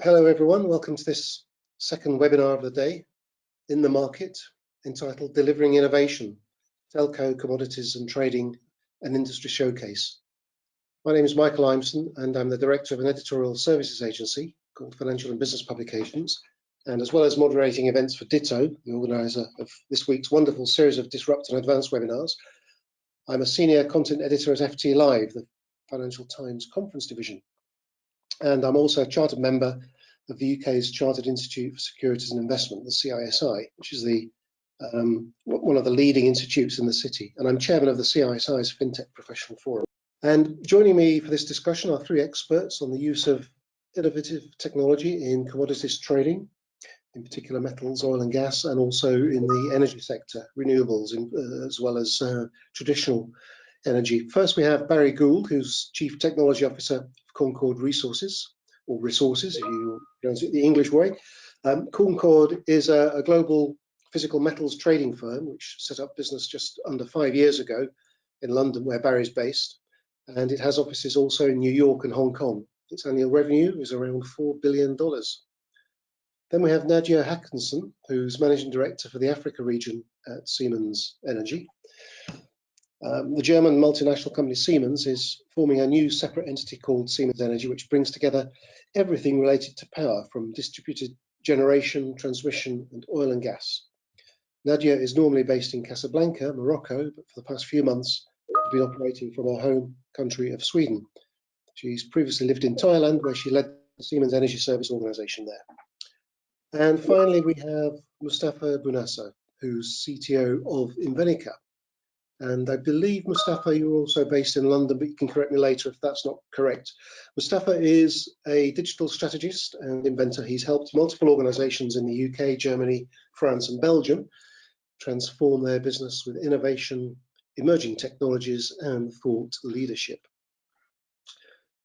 Hello everyone, welcome to this second webinar of the day in the market entitled Delivering Innovation, Telco, Commodities and Trading and Industry Showcase. My name is Michel and I'm the director of an editorial services agency called Financial and Business Publications, and as well as moderating events for Ditto, the organizer of this week's wonderful series of Disrupt and Advanced webinars, I'm a senior content editor at FT Live, the Financial Times conference division. And I'm also a chartered member of the UK's Chartered Institute for Securities and Investment, the CISI, which is the one of the leading institutes in the city. And I'm chairman of the CISI's FinTech Professional Forum. And joining me for this discussion are three experts on the use of innovative technology in commodities trading, in particular metals, oil and gas, and also in the energy sector, renewables, as well as traditional energy. First, we have Barry Gould, who's Chief Technology Officer of Concord Resources, or Resources, if you pronounce it the English way. Concord is a global physical metals trading firm which set up business just under 5 years ago in London, where Barry's based, and it has offices also in New York and Hong Kong. Its annual revenue is around $4 billion. Then we have Nadja Haakansson, who's Managing Director for the Africa region at Siemens Energy. The German multinational company Siemens is forming a new separate entity called Siemens Energy, which brings together everything related to power, from distributed generation, transmission, and oil and gas. Nadja is normally based in Casablanca, Morocco, but for the past few months has been operating from her home country of Sweden. She's previously lived in Thailand, where she led the Siemens Energy Service organization there. And finally, we have Moustafa Bounasser, who's CTO of Invenica. And I believe, Moustafa, you're also based in London, but you can correct me later if that's not correct. Moustafa is a digital strategist and inventor. He's helped multiple organizations in the UK, Germany, France, and Belgium transform their business with innovation, emerging technologies, and thought leadership.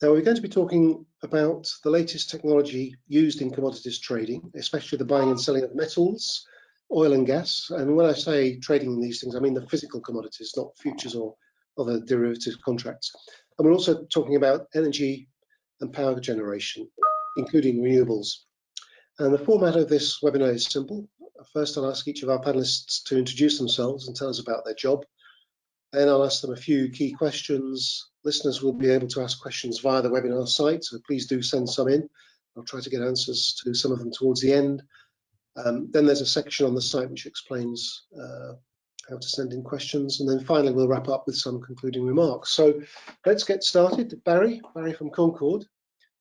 Now, we're going to be talking about the latest technology used in commodities trading, especially the buying and selling of metals, oil and gas. And when I say trading in these things, I mean the physical commodities, not futures or other derivative contracts. And we're also talking about energy and power generation, including renewables. And the format of this webinar is simple. First, I'll ask each of our panelists to introduce themselves and tell us about their job. Then I'll ask them a few key questions. Listeners will be able to ask questions via the webinar site, so please do send some in. I'll try to get answers to some of them towards the end. Then there's a section on the site which explains how to send in questions, and then finally we'll wrap up with some concluding remarks. So let's get started. Barry from Concord,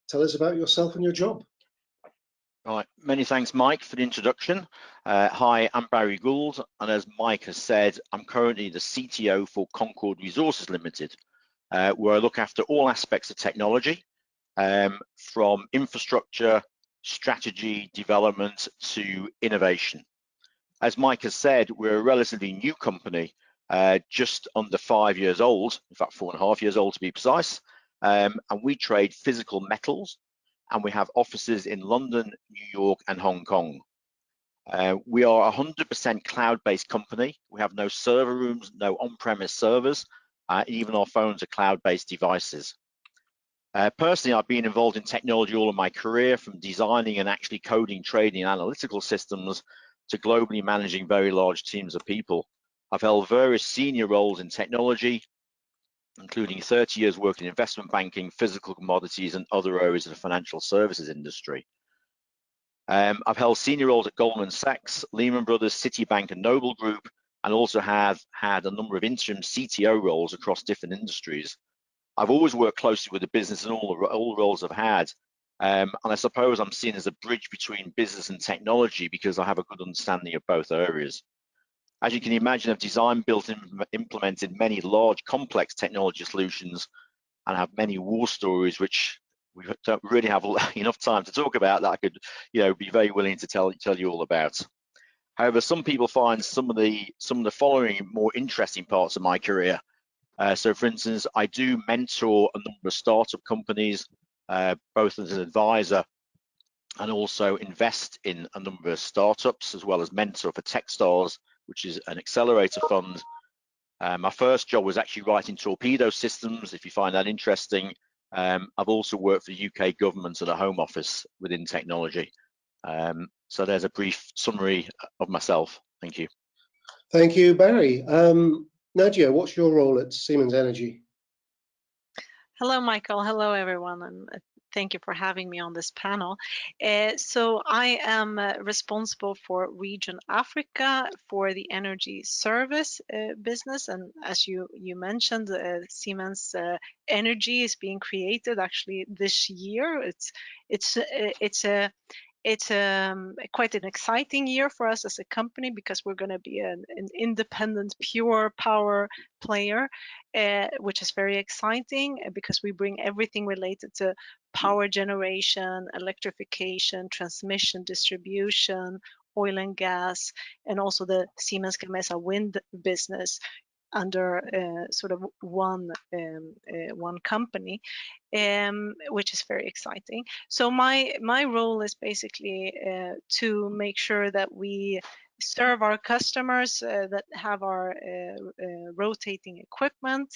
tell us about yourself and your job. Right, many thanks, Mike, for the introduction. Hi, I'm Barry Gould, and as Mike has said, I'm currently the CTO for Concord Resources Limited, where I look after all aspects of technology, from infrastructure, strategy, development to innovation. As Mike has said, we're a relatively new company, just under 5 years old, in fact 4.5 years old to be precise, and we trade physical metals, and we have offices in London, New York, and Hong Kong. We are a 100% cloud-based company. We have no server rooms, no on-premise servers, even our phones are cloud-based devices. Personally, I've been involved in technology all of my career, from designing and actually coding, trading, and analytical systems to globally managing very large teams of people. I've held various senior roles in technology, including 30 years working in investment banking, physical commodities, and other areas of the financial services industry. I've held senior roles at Goldman Sachs, Lehman Brothers, Citibank, and Noble Group, and also have had a number of interim CTO roles across different industries. I've always worked closely with the business in all the roles I've had, and I suppose I'm seen as a bridge between business and technology because I have a good understanding of both areas. As you can imagine, I've designed, built, and implemented many large, complex technology solutions, and have many war stories which we don't really have enough time to talk about that I could, be very willing to tell you all about. However, some people find some of the following more interesting parts of my career. So, for instance, I do mentor a number of startup companies, both as an advisor and also invest in a number of startups, as well as mentor for Techstars, which is an accelerator fund. My first job was actually writing torpedo systems, if you find that interesting. I've also worked for the UK government at a home office within technology. So there's a brief summary of myself. Thank you. Thank you, Barry. Nadja, what's your role at Siemens Energy? Hello, Michael. Hello, everyone, and thank you for having me on this panel. So I am responsible for Region Africa for the energy service business, and as you mentioned, Siemens Energy is being created actually this year. It's quite an exciting year for us as a company because we're going to be an independent, pure power player, which is very exciting because we bring everything related to power generation, electrification, transmission, distribution, oil and gas, and also the Siemens Gamesa wind business under sort of one company, which is very exciting. So my role is basically to make sure that we serve our customers that have our rotating equipment.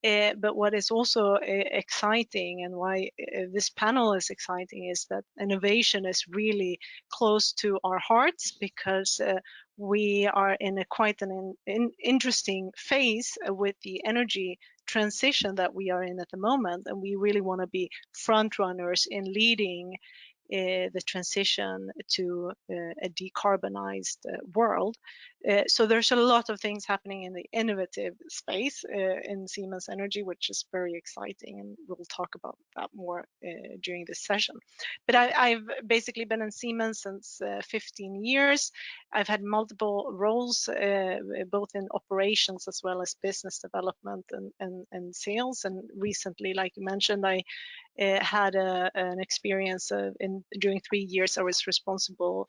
But what is also exciting and why this panel is exciting is that innovation is really close to our hearts because we are in quite an interesting phase with the energy transition that we are in at the moment, and we really want to be front runners in leading the transition to a decarbonized world. So there's a lot of things happening in the innovative space in Siemens Energy, which is very exciting, and we'll talk about that more during this session. But I've basically been in Siemens since 15 years. I've had multiple roles, both in operations as well as business development and sales. And recently, like you mentioned, I had an experience during 3 years. I was responsible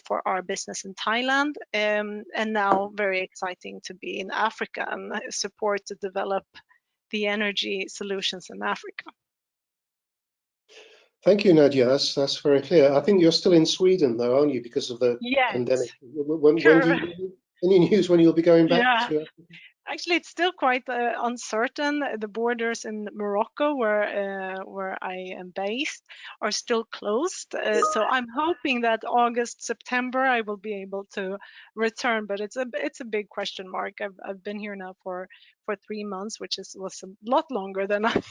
for our business in Thailand, and now very exciting to be in Africa and support to develop the energy solutions in Africa. Thank you, Nadja. That's very clear. I think you're still in Sweden, though, aren't you, because of the pandemic? When do you, any news when you'll be going back to? Actually, it's still quite uncertain. The borders in Morocco, where I am based, are still closed. So I'm hoping that August, September, I will be able to return. But it's a big question mark. I've been here now for 3 months, which was a lot longer than I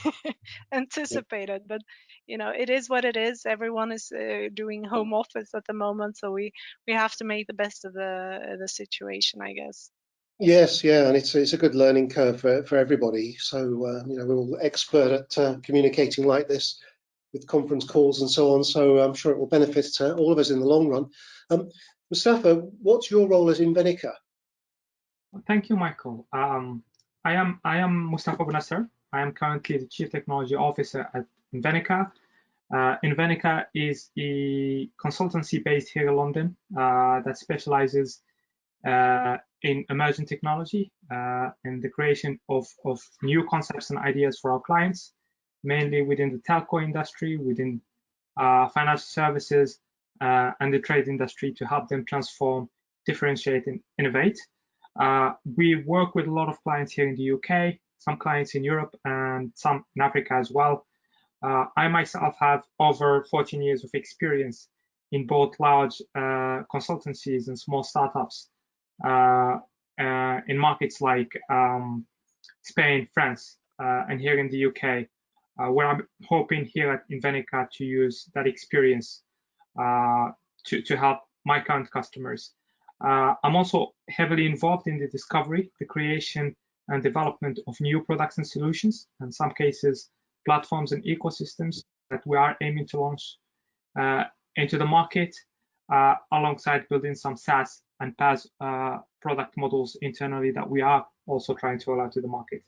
anticipated. But you know, it is what it is. Everyone is doing home office at the moment, so we have to make the best of the situation, I guess. Yes, yeah, and it's a good learning curve for everybody. So you know, we're all expert at communicating like this with conference calls and so on. So I'm sure it will benefit all of us in the long run. Moustafa, what's your role as Invenica? Thank you, Michael. I am Moustafa Bounasser. I am currently the Chief Technology Officer at Invenica. Invenica is a consultancy based here in London that specializes in emerging technology and the creation of new concepts and ideas for our clients, mainly within the telco industry, within financial services, and the trade industry to help them transform, differentiate, and innovate. We work with a lot of clients here in the UK, some clients in Europe, and some in Africa as well. I myself have over 14 years of experience in both large consultancies and small startups in markets like Spain, France, and here in the UK, where I'm hoping here at Invenica to use that experience to help my current customers. I'm also heavily involved in the discovery, the creation, and development of new products and solutions, in some cases, platforms and ecosystems that we are aiming to launch into the market, alongside building some SaaS and PaaS product models internally that we are also trying to roll out to the market.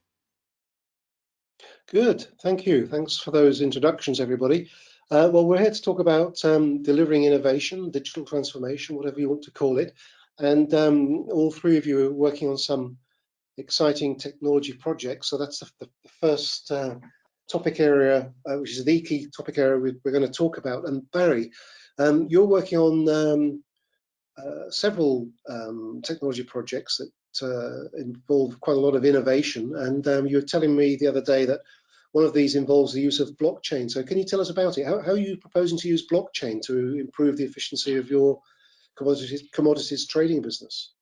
Good, thank you. Thanks for those introductions, everybody. Well, we're here to talk about delivering innovation, digital transformation, whatever you want to call it. And all three of you are working on some exciting technology projects. So that's the first topic area, which is the key topic area we're going to talk about. And Barry, you're working on several technology projects that involve quite a lot of innovation. And you were telling me the other day that one of these involves the use of blockchain. So can you tell us about it? How are you proposing to use blockchain to improve the efficiency of your commodities trading business?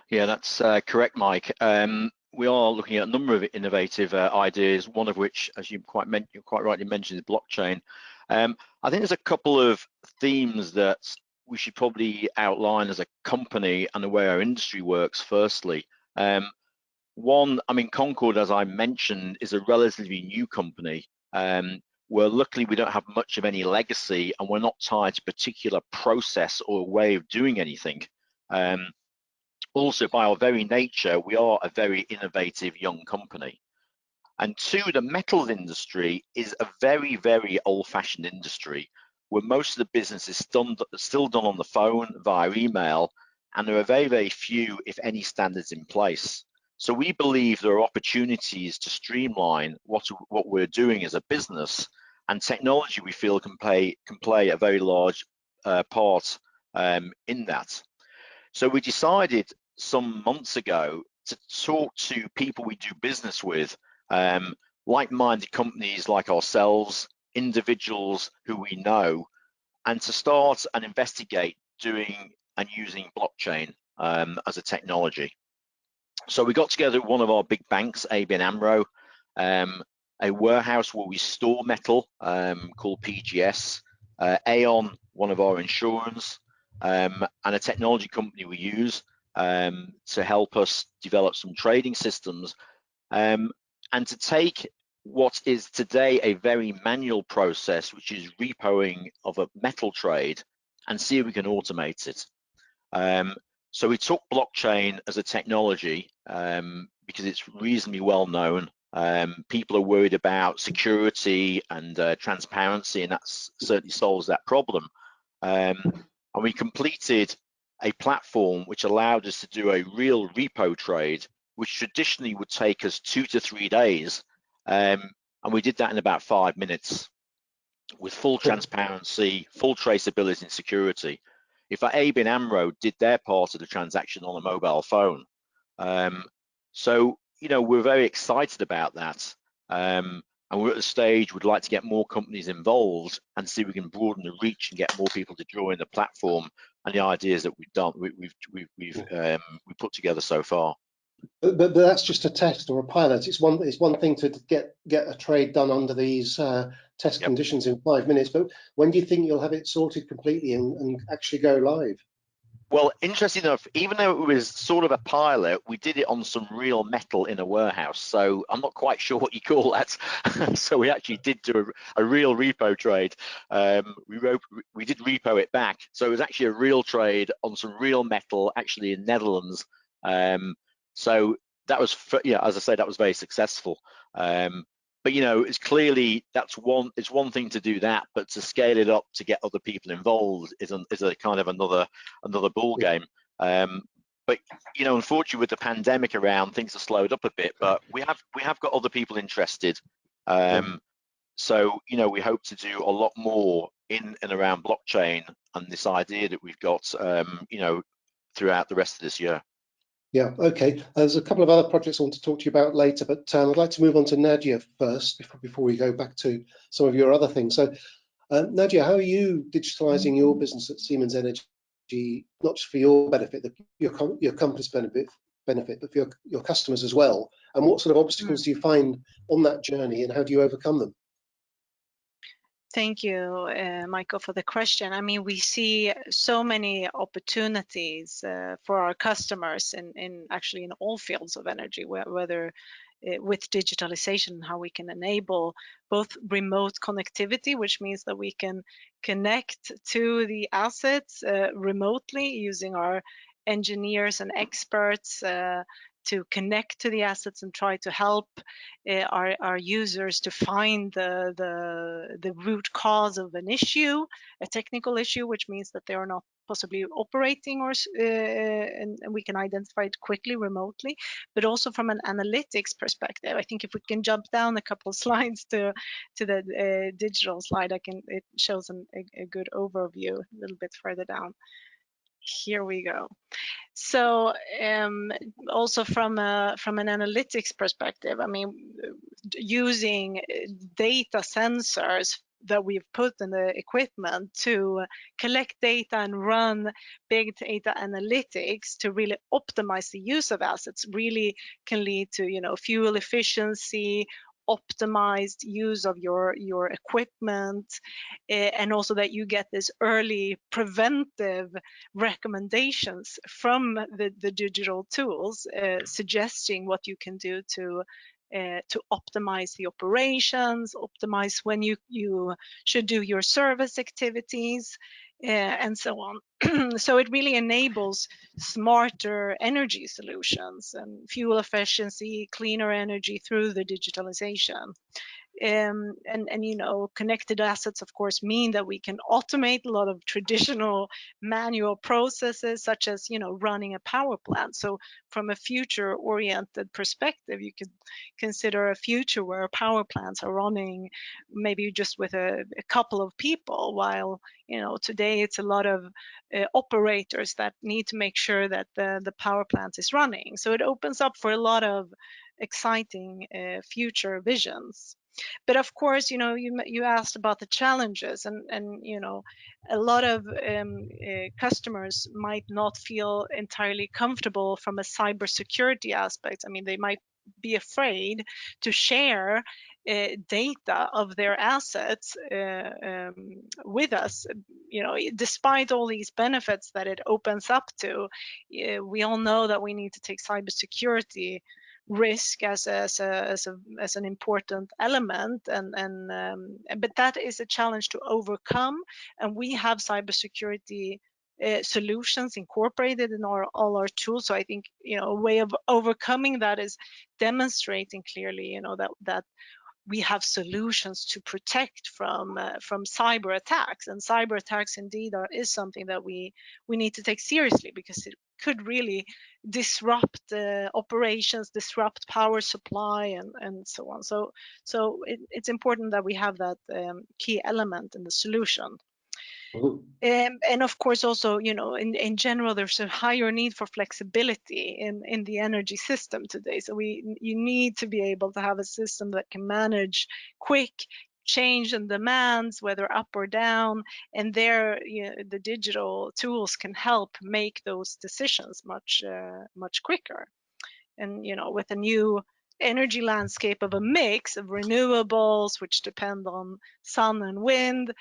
Yeah, that's correct, Mike. We are looking at a number of innovative ideas, one of which, as you quite rightly mentioned, is blockchain. I think there's a couple of themes that we should probably outline as a company and the way our industry works. Firstly, one, I mean, Concord, as I mentioned, is a relatively new company. Where luckily we don't have much of any legacy, and we're not tied to a particular process or way of doing anything. Also, by our very nature, we are a very innovative young company. And two, the metals industry is a very, very old-fashioned industry where most of the business is still done on the phone via email, and there are very, very few, if any, standards in place. So we believe there are opportunities to streamline what we're doing as a business, and technology we feel can play a very large part in that. So we decided some months ago to talk to people we do business with, like-minded companies like ourselves, individuals who we know, and to start and investigate doing and using blockchain as a technology. So we got together one of our big banks, ABN AMRO, a warehouse where we store metal called PGS, Aon, one of our insurance, and a technology company we use to help us develop some trading systems, and to take what is today a very manual process, which is repoing of a metal trade, and see if we can automate it. So we took blockchain as a technology because it's reasonably well known. People are worried about security and transparency, and that certainly solves that problem. And we completed a platform which allowed us to do a real repo trade, which traditionally would take us 2 to 3 days. And we did that in about 5 minutes with full transparency, full traceability and security. If ABN AMRO did their part of the transaction on a mobile phone. So, you know, we're very excited about that. And we're at the stage we'd like to get more companies involved and see if we can broaden the reach and get more people to join the platform and the ideas that we've done, we've put together so far. But that's just a test or a pilot. It's one thing to get a trade done under these test conditions in 5 minutes. But when do you think you'll have it sorted completely and actually go live? Well, interesting enough, even though it was sort of a pilot, we did it on some real metal in a warehouse. So I'm not quite sure what you call that. So we actually did do a real repo trade. We did repo it back. So it was actually a real trade on some real metal, actually in Netherlands. So that was, yeah, as I say, that was very successful. But you know, it's clearly it's one thing to do that, but to scale it up to get other people involved is a kind of another ball game. But you know, unfortunately, with the pandemic around, things have slowed up a bit. But we have got other people interested. So you know, we hope to do a lot more in and around blockchain and this idea that we've got, you know, throughout the rest of this year. Yeah, okay. There's a couple of other projects I want to talk to you about later, but I'd like to move on to Nadja first before we go back to some of your other things. So, Nadja, how are you digitalizing your business at Siemens Energy, not just for your benefit, your company's benefit, but for your customers as well? And what sort of obstacles do you find on that journey, and how do you overcome them? Thank you, Michael, for the question. I mean, we see so many opportunities for our customers in actually in all fields of energy, whether with digitalization, how we can enable both remote connectivity, which means that we can connect to the assets remotely using our engineers and experts to connect to the assets and try to help our users to find the root cause of an issue, a technical issue, which means that they are not possibly operating, or and we can identify it quickly remotely. But also from an analytics perspective, I think if we can jump down a couple of slides to the digital slide, it shows a good overview a little bit further down. Here we go. So also from an analytics perspective, I mean, using data sensors that we've put in the equipment to collect data and run big data analytics to really optimize the use of assets really can lead to, you know, fuel efficiency, optimized use of your equipment, and also that you get this early preventive recommendations from the digital tools, suggesting what you can do to optimize the operations, optimize when you should do your service activities, and so on. So it really enables smarter energy solutions and fuel efficiency, cleaner energy through the digitalization. And you know, connected assets of course mean that we can automate a lot of traditional manual processes, such as, you know, running a power plant. So from a future oriented perspective, you could consider a future where power plants are running maybe just with a couple of people, while, you know, today it's a lot of operators that need to make sure that the power plant is running. So it opens up for a lot of exciting future visions. But of course, you know, you asked about the challenges, and you know, a lot of customers might not feel entirely comfortable from a cybersecurity aspect. I mean, they might be afraid to share data of their assets with us. You know, despite all these benefits that it opens up to, we all know that we need to take cybersecurity risk as an important element, but that is a challenge to overcome, and we have cybersecurity solutions incorporated in all our tools. So I think, you know, a way of overcoming that is demonstrating clearly, you know, that we have solutions to protect from cyber attacks, and cyber attacks indeed is something that we need to take seriously, because it could really disrupt operations, disrupt power supply, and so on. So it's important that we have that key element in the solution. And of course, also, you know, in general, there's a higher need for flexibility in the energy system today. So you need to be able to have a system that can manage quick change in demands, whether up or down, and there, you know, the digital tools can help make those decisions much quicker. And, you know, with a new energy landscape of a mix of renewables, which depend on sun and wind,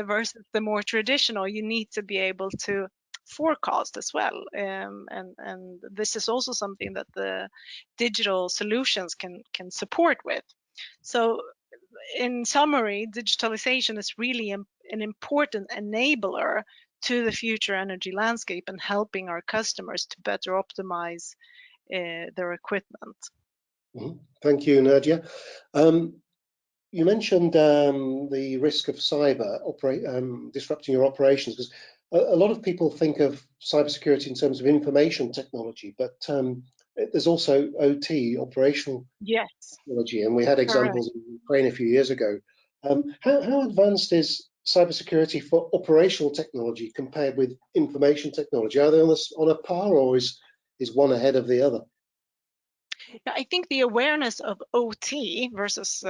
versus the more traditional, you need to be able to forecast as well. And this is also something that the digital solutions can support with. So in summary, digitalization is really an important enabler to the future energy landscape and helping our customers to better optimize their equipment. Thank you, Nadja. You mentioned the risk of cyber disrupting your operations, because a lot of people think of cybersecurity in terms of information technology, but there's also OT, operational technology, and we had examples in Ukraine a few years ago. How advanced is cybersecurity for operational technology compared with information technology? Are they on a par, or is one ahead of the other? I think the awareness of OT versus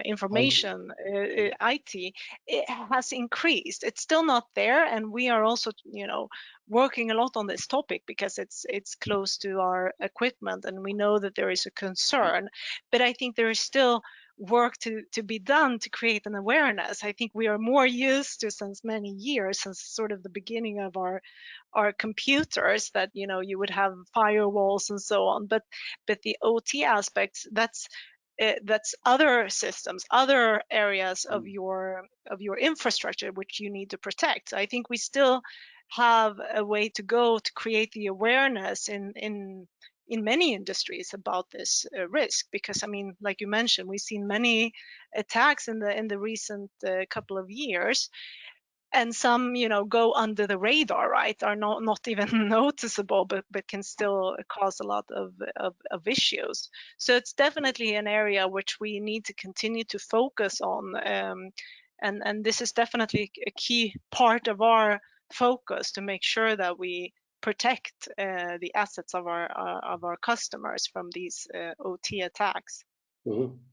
information IT, it has increased. It's still not there, and we are also, you know, working a lot on this topic because it's close to our equipment, and we know that there is a concern. But I think there is still work to be done to create an awareness. I think we are more used to, since many years, since sort of the beginning of our computers, that, you know, you would have firewalls and so on, but the OT aspects, that's other systems, other areas of your infrastructure which you need to protect. So I think we still have a way to go to create the awareness in many industries about this risk, because, I mean, like you mentioned, we've seen many attacks in the recent couple of years, and some, you know, go under the radar, right, are not even noticeable, but can still cause a lot of issues. So it's definitely an area which we need to continue to focus on, and this is definitely a key part of our focus to make sure that we protect the assets of our customers from these OT attacks.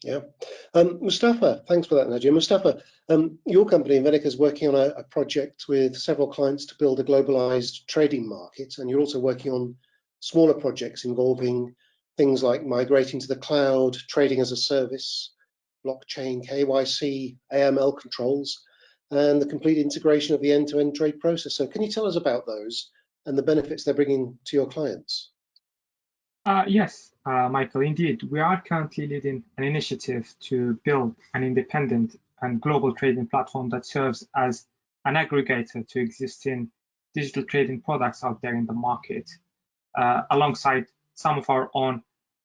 Yeah. Moustafa, thanks for that, Nadja. Moustafa, your company, Invenica, is working on a project with several clients to build a globalized trading market, and you're also working on smaller projects involving things like migrating to the cloud, trading as a service, blockchain, KYC, AML controls, and the complete integration of the end-to-end trade process. So can you tell us about those and the benefits they're bringing to your clients? Yes, Michael, indeed. We are currently leading an initiative to build an independent and global trading platform that serves as an aggregator to existing digital trading products out there in the market, alongside some of our own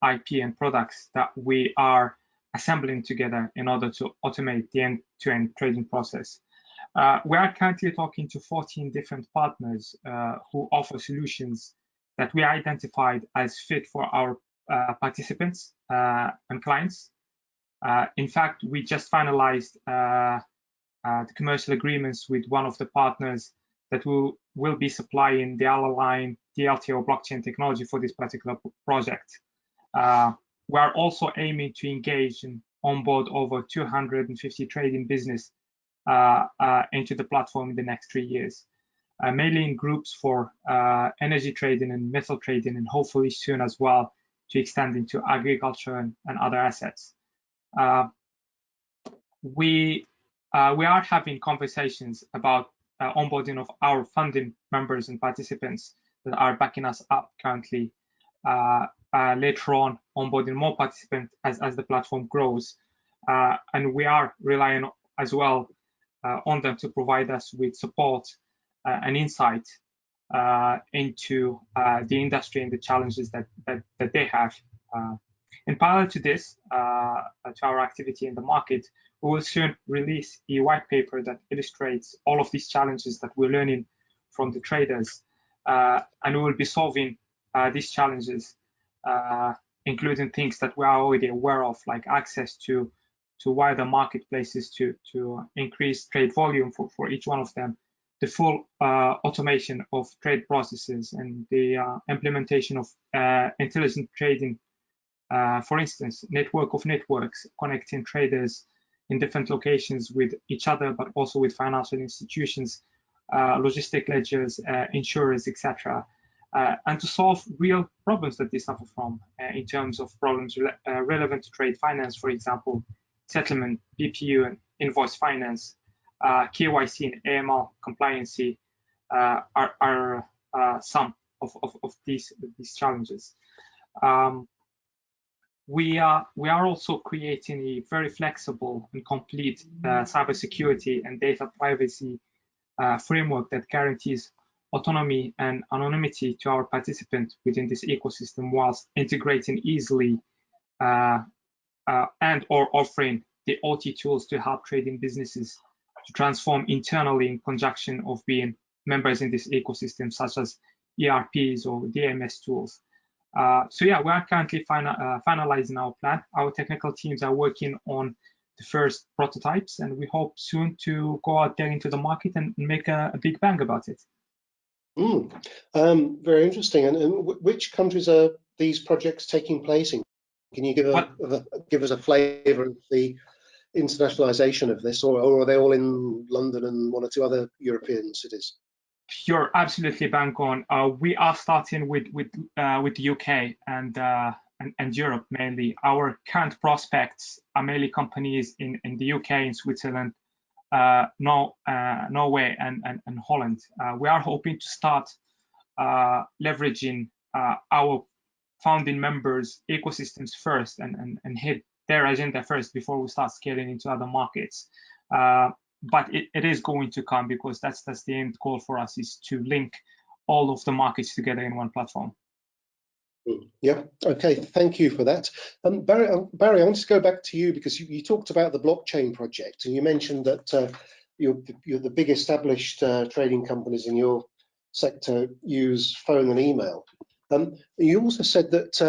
IP and products that we are assembling together in order to automate the end-to-end trading process. We are currently talking to 14 different partners who offer solutions that we identified as fit for our participants and clients. In fact, we just finalized the commercial agreements with one of the partners that will be supplying the Line DLTO blockchain technology for this particular project. We are also aiming to engage and onboard over 250 trading business into the platform in the next 3 years. Mainly in groups for energy trading and metal trading, and hopefully soon as well to extend into agriculture and other assets. We are having conversations about onboarding of our funding members and participants that are backing us up currently. Later on, onboarding more participants as the platform grows. And we are relying as well on them to provide us with support and insight into the industry and the challenges that they have. In parallel to this, to our activity in the market, we will soon release a white paper that illustrates all of these challenges that we're learning from the traders, and we will be solving these challenges, including things that we are already aware of, like access to wider marketplaces to increase trade volume for each one of them, the full automation of trade processes, and the implementation of intelligent trading. For instance, network of networks connecting traders in different locations with each other, but also with financial institutions, logistic ledgers, insurers, etc. And to solve real problems that they suffer from in terms of problems relevant to trade finance, for example, settlement, BPU, and invoice finance, KYC and AML compliancy are some of these challenges. We are also creating a very flexible and complete cybersecurity and data privacy framework that guarantees autonomy and anonymity to our participants within this ecosystem, whilst integrating easily and or offering the OT tools to help trading businesses to transform internally in conjunction of being members in this ecosystem, such as ERPs or DMS tools. So yeah, we are currently finalizing our plan. Our technical teams are working on the first prototypes, and we hope soon to go out there into the market and make a big bang about it. Very interesting. And which countries are these projects taking place in? Can you give us a flavour of the internationalization of this, or are they all in London and one or two other European cities? You're absolutely bang on. We are starting with the UK and Europe mainly. Our current prospects are mainly companies in the UK, in Switzerland, Norway, and Holland. We are hoping to start leveraging our founding members' ecosystems first and hit their agenda first before we start scaling into other markets. But it is going to come, because that's the end goal for us, is to link all of the markets together in one platform. Yeah. Okay. Thank you for that. Barry, I want to go back to you, because you talked about the blockchain project, and you mentioned that you're the big established trading companies in your sector use phone and email. You also said that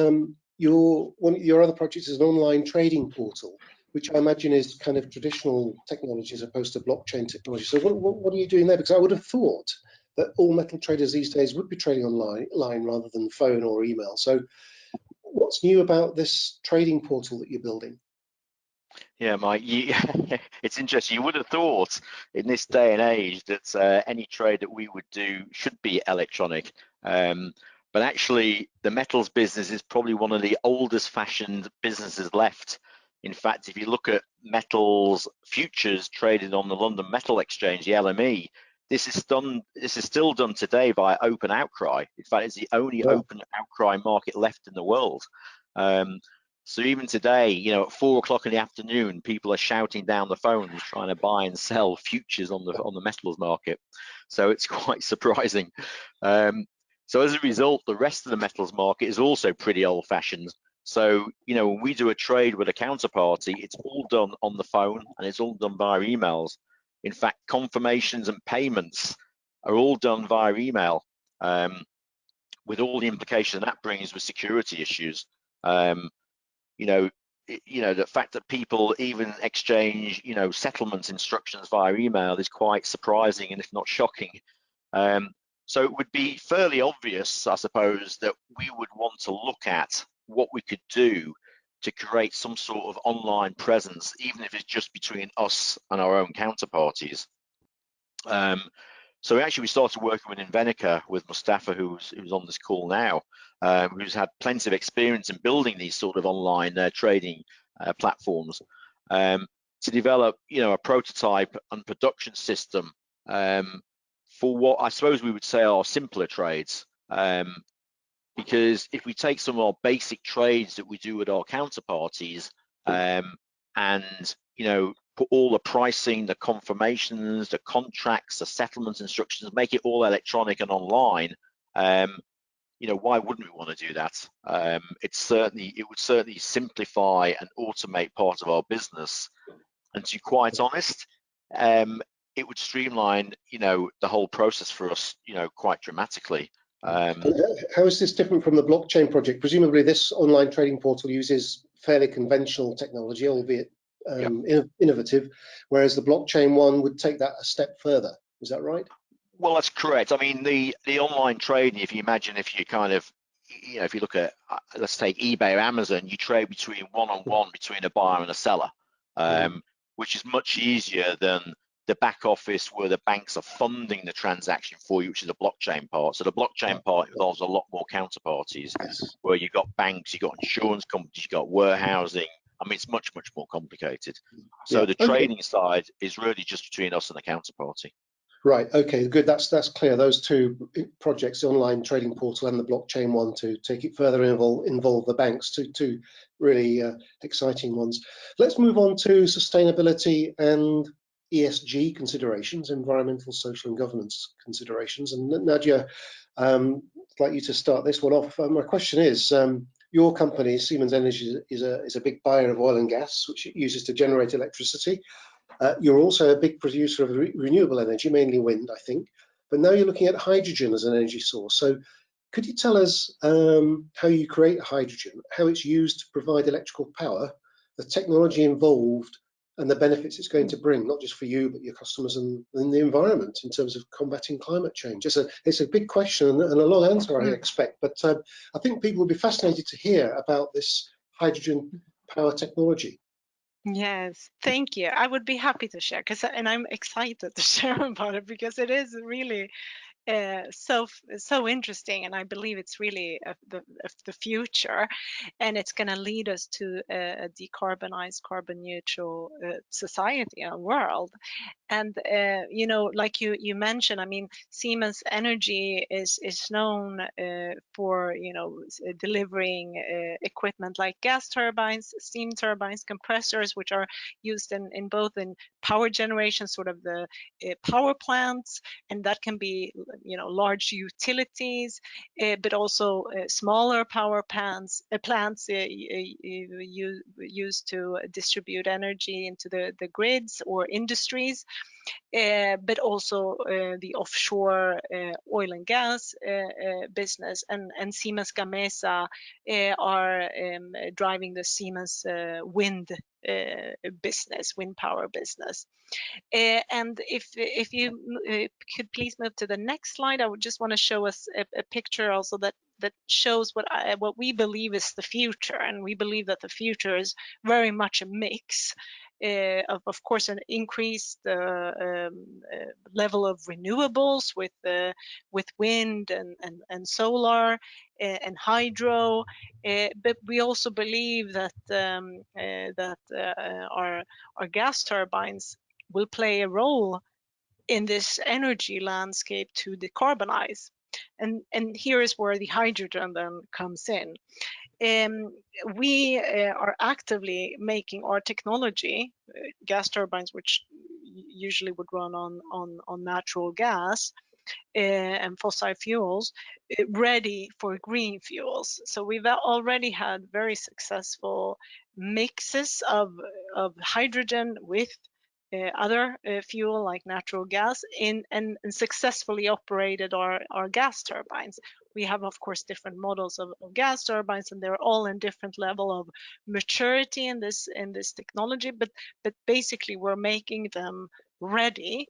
one of your other projects is an online trading portal, which I imagine is kind of traditional technology as opposed to blockchain technology. So what are you doing there? Because I would have thought that all metal traders these days would be trading online rather than phone or email. So what's new about this trading portal that you're building? Yeah, Mike, it's interesting. You would have thought in this day and age that any trade that we would do should be electronic. But actually, the metals business is probably one of the oldest fashioned businesses left. In fact, if you look at metals futures traded on the London Metal Exchange, the LME, this is still done today by open outcry. In fact, it's the only open outcry market left in the world. So even today, you know, at 4 o'clock in the afternoon, people are shouting down the phones trying to buy and sell futures on the metals market. So it's quite surprising. So as a result, the rest of the metals market is also pretty old-fashioned. So, you know, when we do a trade with a counterparty, it's all done on the phone and it's all done via emails. In fact, confirmations and payments are all done via email, with all the implication that brings with security issues. You know, the fact that people even exchange, you know, settlement instructions via email is quite surprising and if not shocking. So it would be fairly obvious, I suppose, that we would want to look at what we could do to create some sort of online presence, even if it's just between us and our own counterparties. So actually we started working with Invenica, with Moustafa, who's on this call now, who's had plenty of experience in building these sort of online trading platforms, to develop, you know, a prototype and production system for what I suppose we would say are simpler trades. Because if we take some of our basic trades that we do with our counterparties, and, you know, put all the pricing, the confirmations, the contracts, the settlement instructions, make it all electronic and online, you know, why wouldn't we want to do that? It would certainly simplify and automate part of our business. And to be quite honest, it would streamline, you know, the whole process for us, you know, quite dramatically. How is this different from the blockchain project? Presumably this online trading portal uses fairly conventional technology, albeit innovative, whereas the blockchain one would take that a step further. Is that right? Well, that's correct. I mean, the online trading, if you imagine, if you kind of, you know, if you look at, let's take eBay or Amazon, you trade between one-on-one between a buyer and a seller, which is much easier than the back office where the banks are funding the transaction for you, which is the blockchain part. So the blockchain part involves a lot more counterparties, where you've got banks, you've got insurance companies, you've got warehousing. I mean, it's much, much more complicated. So the trading side is really just between us and the counterparty. Right. Okay. Good. That's clear. Those two projects, the online trading portal and the blockchain one, to take it further and involve the banks. Two really exciting ones. Let's move on to sustainability and ESG considerations, environmental, social, and governance considerations. And Nadja, I'd like you to start this one off. My question is, your company, Siemens Energy, is a big buyer of oil and gas, which it uses to generate electricity. You're also a big producer of renewable energy, mainly wind, I think. But now you're looking at hydrogen as an energy source. So could you tell us how you create hydrogen, how it's used to provide electrical power, the technology involved, and the benefits it's going to bring, not just for you, but your customers and the environment in terms of combating climate change? It's a big question and a long answer, I expect. But I think people would be fascinated to hear about this hydrogen power technology. Yes, thank you. I would be happy to share, and I'm excited to share about it because it is really so interesting, and I believe it's really the future, and it's going to lead us to a decarbonized, carbon neutral society and world. And you know, like you mentioned, I mean, Siemens Energy is known for, you know, delivering equipment like gas turbines, steam turbines, compressors, which are used in both in power generation, sort of the power plants, and that can be, you know, large utilities, but also smaller power plants used to distribute energy into the grids or industries. but also the offshore oil and gas business, and Siemens Gamesa are driving the Siemens wind business, wind power business. And if you could please move to the next slide, I would just want to show us a picture also that shows what we believe is the future, and we believe that the future is very much a mix of course, an increased level of renewables with wind and solar and hydro, but we also believe that our gas turbines will play a role in this energy landscape to decarbonize. And here is where the hydrogen then comes in. We are actively making our technology, gas turbines, which usually would run on natural gas and fossil fuels, ready for green fuels. So we've already had very successful mixes of hydrogen with other fuel like natural gas and successfully operated our gas turbines. We have, of course, different models of gas turbines, and they're all in different level of maturity in this technology. But basically, we're making them ready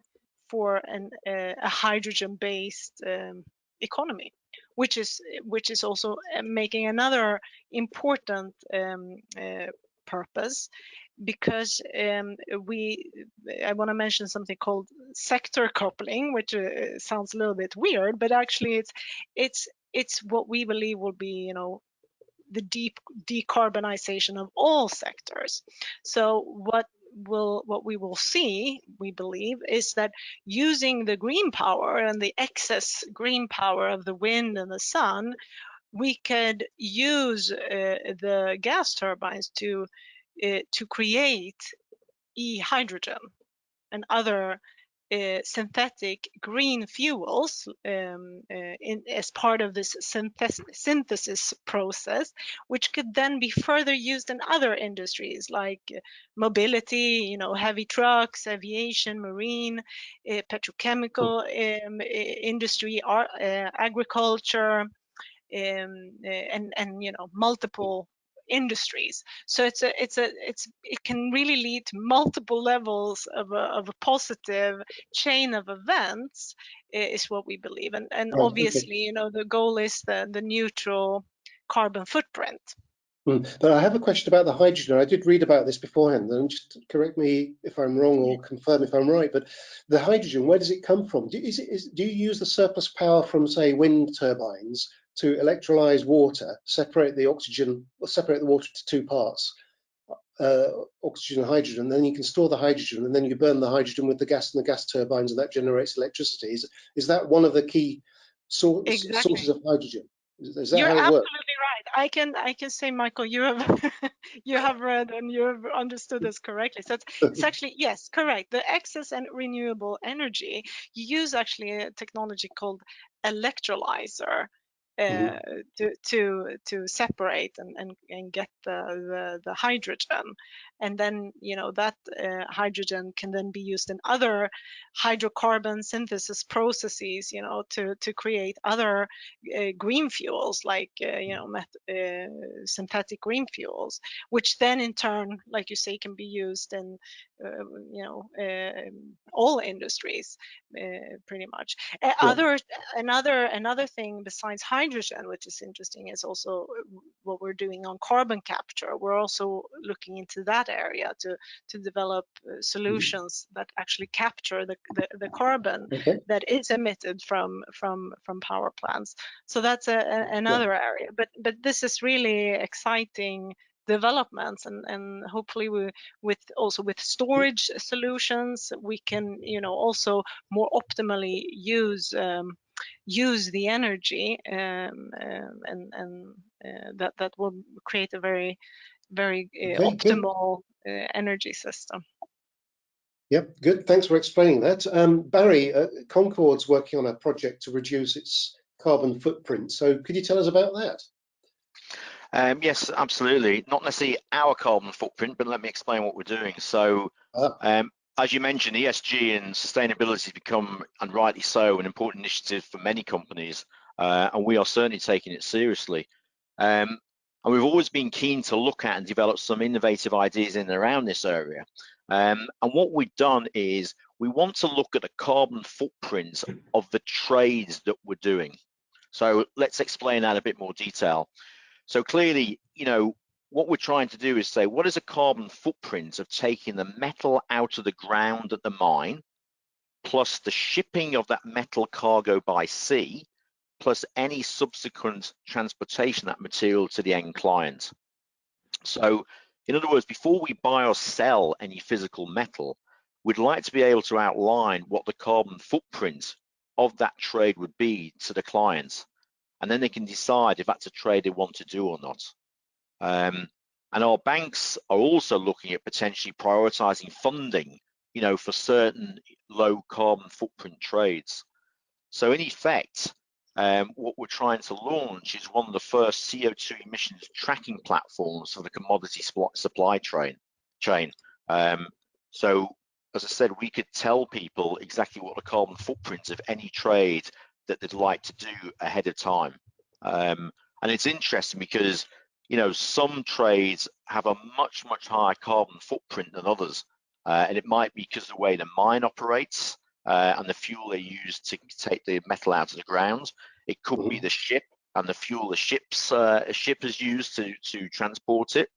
for a hydrogen-based economy, which is also making another important purpose. Because I want to mention something called sector coupling, which sounds a little bit weird, but actually it's what we believe will be, the deep decarbonization of all sectors. So what we will see, we believe, is that using the green power and the excess green power of the wind and the sun, we could use the gas turbines to create e-hydrogen and other synthetic green fuels as part of this synthesis process, which could then be further used in other industries like mobility, heavy trucks, aviation, marine, petrochemical industry, agriculture, and multiple industries. So it can really lead to multiple levels of a positive chain of events, is what we believe. And Right, obviously, okay. the goal is the neutral carbon footprint. But I have a question about the hydrogen. I did read about this beforehand, and just correct me if I'm wrong or confirm if I'm right. But the hydrogen, where does it come from? Do you use the surplus power from, say, wind turbines to electrolyze water, separate the oxygen, or separate the water to two parts, oxygen and hydrogen? Then you can store the hydrogen, and then you burn the hydrogen with the gas in the gas turbines, and that generates electricity. Is that one of the key sources of hydrogen? Is that You're how it works? absolutely right. I can say, Michael, you have you have read and you have understood this correctly. So it's actually, yes, correct. The excess and renewable energy, you use actually a technology called electrolyzer to separate and get the hydrogen, and then that hydrogen can then be used in other hydrocarbon synthesis processes, to create other green fuels like synthetic green fuels, which then in turn, like you say, can be used in all industries pretty much. Another thing besides hydrogen, which is interesting, is also what we're doing on carbon capture. We're also looking into that area to develop solutions that actually capture the carbon that is emitted from power plants. So that's another area. But this is really exciting developments, and hopefully with storage solutions we can also more optimally use the energy, and that will create a very optimal energy system. Yep, good. Thanks for explaining that. Barry, Concord's working on a project to reduce its carbon footprint. So could you tell us about that? Yes, absolutely. Not necessarily our carbon footprint, but let me explain what we're doing. So as you mentioned, ESG and sustainability has become, and rightly so, an important initiative for many companies, and we are certainly taking it seriously. And we've always been keen to look at and develop some innovative ideas in and around this area. And what we've done is we want to look at the carbon footprint of the trades that we're doing. So let's explain that in a bit more detail. So clearly, you know, what we're trying to do is say, what is a carbon footprint of taking the metal out of the ground at the mine, plus the shipping of that metal cargo by sea, plus any subsequent transportation of that material to the end client. So in other words, before we buy or sell any physical metal, we'd like to be able to outline what the carbon footprint of that trade would be to the clients. And then they can decide if that's a trade they want to do or not. And our banks are also looking at potentially prioritizing funding, you know, for certain low carbon footprint trades. So in effect, what we're trying to launch is one of the first CO2 emissions tracking platforms for the commodity supply chain. So as I said, we could tell people exactly what the carbon footprint of any trade that they'd like to do ahead of time. And it's interesting because, you know, some trades have a much higher carbon footprint than others. And it might be because of the way the mine operates and the fuel they use to take the metal out of the ground. It could be the ship and the fuel the ship has used to transport it.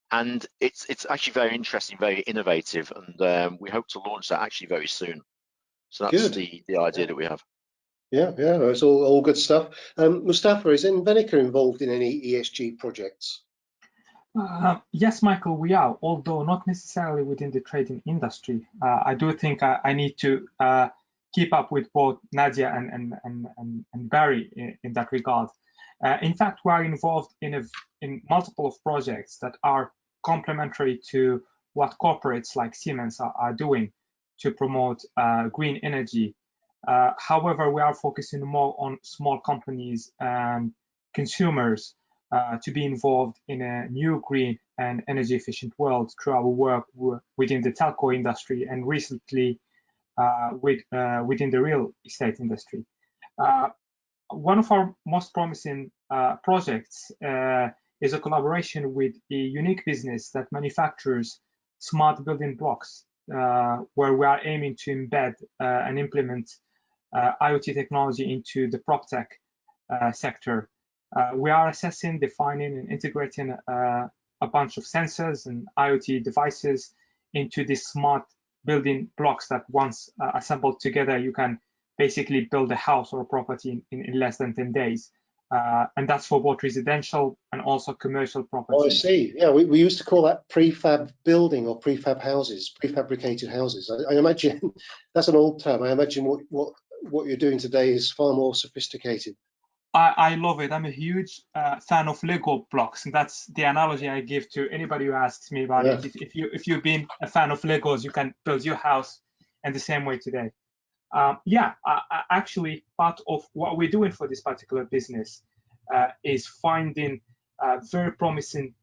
And it's actually very interesting, very innovative, and we hope to launch that actually very soon. So that's the idea that we have. Yeah, it's all good stuff. Moustafa, is Invenica involved in any ESG projects? Yes, Michael, we are, although not necessarily within the trading industry. I do think I need to keep up with both Nadja and Barry in that regard. In fact, we are involved in multiple of projects that are complementary to what corporates like Siemens are doing to promote green energy. However, we are focusing more on small companies and consumers to be involved in a new green and energy efficient world through our work within the telco industry and recently within the real estate industry. One of our most promising projects is a collaboration with a unique business that manufactures smart building blocks, where we are aiming to embed and implement IoT technology into the PropTech sector. We are assessing, defining, and integrating a bunch of sensors and IoT devices into these smart building blocks that once assembled together, you can basically build a house or a property in less than 10 days. And that's for both residential and also commercial properties. Oh, I see. Yeah, we used to call that prefab building or prefab houses, prefabricated houses. I imagine that's an old term. I imagine what you're doing today is far more sophisticated. I love it. I'm a huge fan of Lego blocks, and that's the analogy I give to anybody who asks me about it. If you've been a fan of Legos, you can build your house in the same way today. Actually, part of what we're doing for this particular business is finding very promising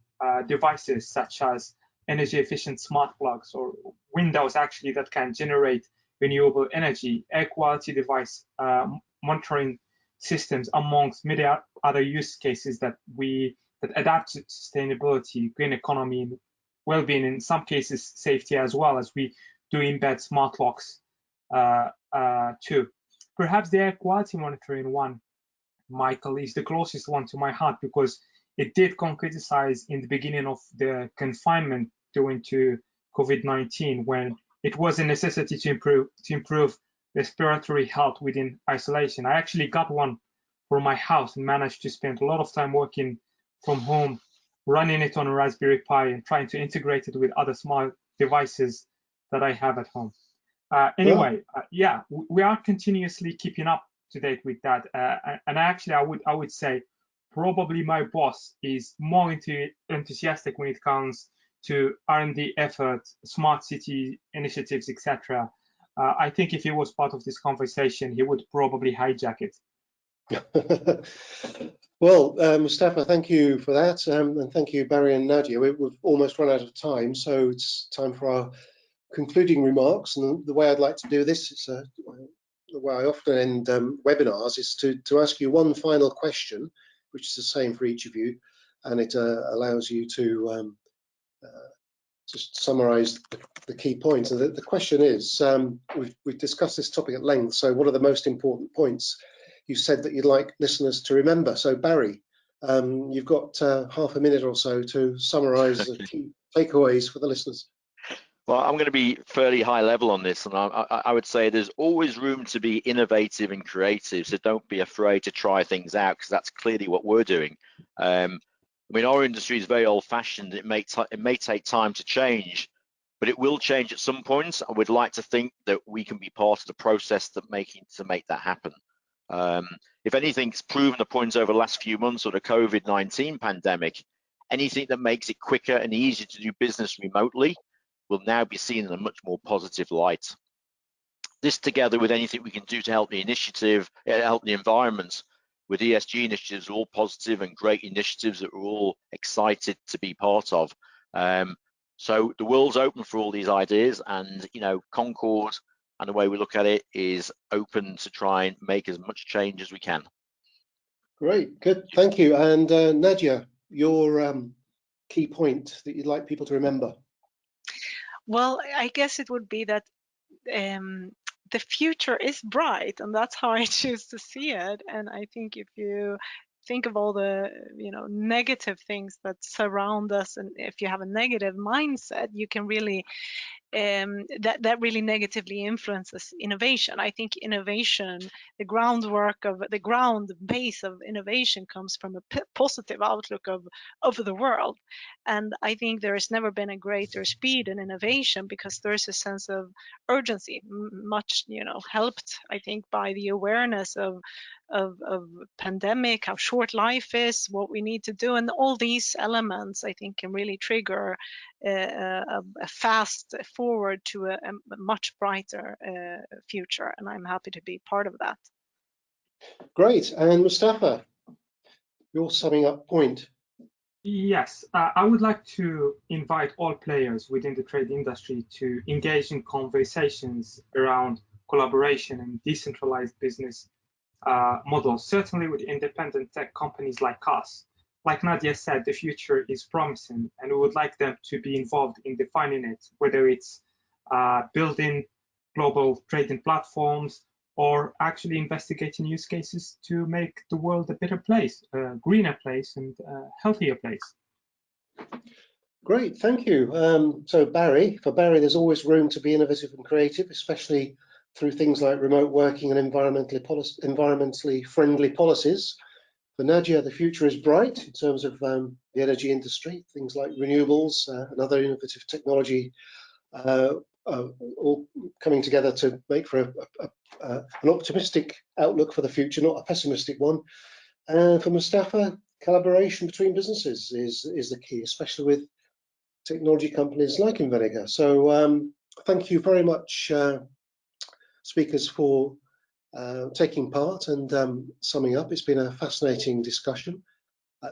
devices such as energy efficient smart plugs or windows actually that can generate renewable energy, air quality device monitoring systems, amongst many other use cases that adapt to sustainability, green economy, and well-being, in some cases safety as well, as we do embed smart locks too. Perhaps the air quality monitoring one, Michael, is the closest one to my heart because it did concretize in the beginning of the confinement due to COVID-19, when it was a necessity to improve respiratory health within isolation. I actually got one for my house and managed to spend a lot of time working from home, running it on a Raspberry Pi and trying to integrate it with other small devices that I have at home. Anyway, yeah, we are continuously keeping up to date with that. And actually, I would say probably my boss is more enthusiastic when it comes to R&D efforts, smart city initiatives, etc. I think if he was part of this conversation, he would probably hijack it. Well, Moustafa, thank you for that, and thank you, Barry and Nadja. We've almost run out of time, so it's time for our concluding remarks, and the way I'd like to do this is the way I often end webinars is to ask you one final question, which is the same for each of you, and it allows you to just summarize the key points. And the question is, we've discussed this topic at length, so what are the most important points you said that you'd like listeners to remember? So Barry, you've got half a minute or so to summarize the key takeaways for the listeners. Well, I'm going to be fairly high level on this, and I would say there's always room to be innovative and creative, so don't be afraid to try things out, because that's clearly what we're doing. I mean, our industry is very old-fashioned. It may take time to change, but it will change at some point. I would like to think that we can be part of the process to make that happen. If anything's proven a point over the last few months, or the COVID-19 pandemic, anything that makes it quicker and easier to do business remotely will now be seen in a much more positive light. This, together with anything we can do to help the initiative, help the environment, with ESG initiatives, are all positive and great initiatives that we're all excited to be part of. So the world's open for all these ideas, and Concord, and the way we look at it, is open to try and make as much change as we can. Great, good, thank you. And Nadja, your key point that you'd like people to remember? Well, I guess it would be that the future is bright, and that's how I choose to see it. And I think if you think of all the negative things that surround us, and if you have a negative mindset, you can really that really negatively influences innovation. I think innovation, the ground base of innovation, comes from a positive outlook of the world. And I think there has never been a greater speed in innovation, because there's a sense of urgency, much helped, I think, by the awareness of pandemic, how short life is, what we need to do, and all these elements, I think, can really trigger a fast forward to a much brighter future, and I'm happy to be part of that. Great. And Moustafa, your summing up point? Yes, I would like to invite all players within the trade industry to engage in conversations around collaboration and decentralized business models, certainly with independent tech companies like us. Like Nadja said, the future is promising, and we would like them to be involved in defining it, whether it's building global trading platforms, or actually investigating use cases to make the world a better place, a greener place, and a healthier place. Great, thank you. So Barry, there's always room to be innovative and creative, especially through things like remote working and environmentally friendly policies. For Nadja, the future is bright in terms of the energy industry. Things like renewables and other innovative technology all coming together to make for an optimistic outlook for the future, not a pessimistic one. And for Moustafa, collaboration between businesses is the key, especially with technology companies like Invenica. So thank you very much, speakers, for taking part and summing up. It's been a fascinating discussion.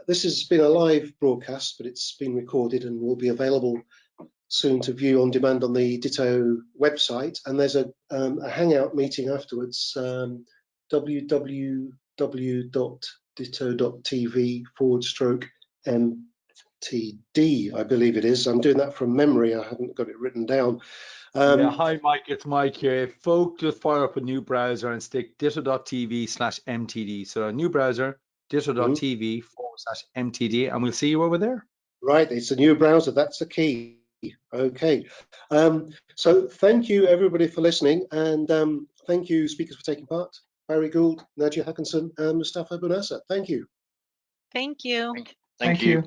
This has been a live broadcast, but it's been recorded and will be available soon to view on demand on the Ditto website. And there's a Hangout meeting afterwards, www.ditto.tv/MTD, I believe it is. I'm doing that from memory. I haven't got it written down. Yeah, hi Mike, it's Mike here. Folk, just fire up a new browser and stick ditto.tv/MTD. So a new browser, ditto.tv/MTD, and we'll see you over there. Right, it's a new browser, that's the key. Okay, so thank you everybody for listening, and thank you speakers for taking part. Barry Gould, Nadja Haakansson, and Moustafa Bounasser. Thank you. Thank you. Thank you.